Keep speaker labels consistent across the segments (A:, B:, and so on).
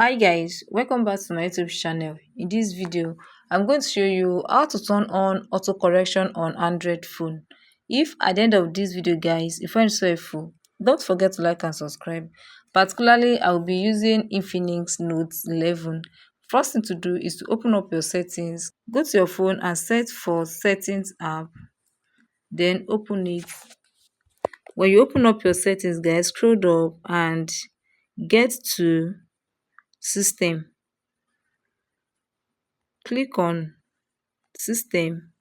A: Hi guys, welcome back to my YouTube channel. In this video, I'm going to show you how to turn on auto correction on Android phone. If at the end of this video guys, you find it so helpful, don't forget to like and subscribe. Particularly, I will be using Infinix Note 11. First thing to do is to open up your settings, go to your phone and search for settings app, then open it. When you open up your settings guys, scroll up and get to system. Click on system,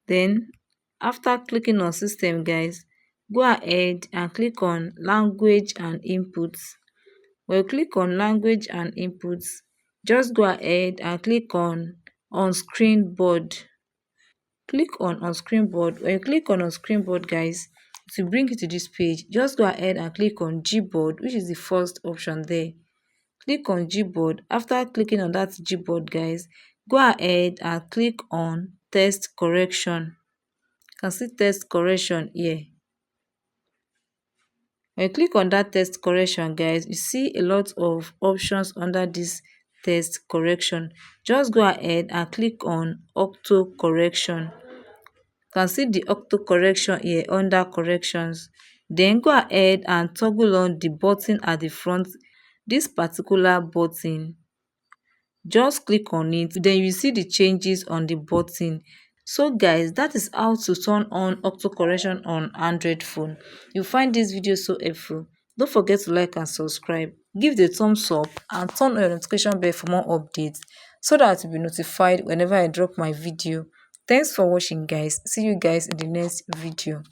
A: then after clicking on system guys, go ahead and click on language and inputs. When you click on language and inputs, just go ahead and click on screen board. Click on screen board. When you click on screen board guys, to bring you to this page, just go ahead and click on Gboard, which is the first option there. Click on Gboard. After clicking on that Gboard guys, go ahead and click on test correction. You can see test correction here. When you click on that test correction guys, you see a lot of options under this test correction. Just go ahead and click on auto correction. You can see the auto correction here under corrections. Then go ahead and toggle on the button at the front. This particular button, just click on it, then you see the changes on the button. So guys, that is how to turn on auto correction on Android phone. You find this video so helpful, don't forget to like and subscribe, give the thumbs up and turn on your notification bell for more updates so that you'll be notified whenever I drop my video. Thanks for watching guys, see you guys in the next video.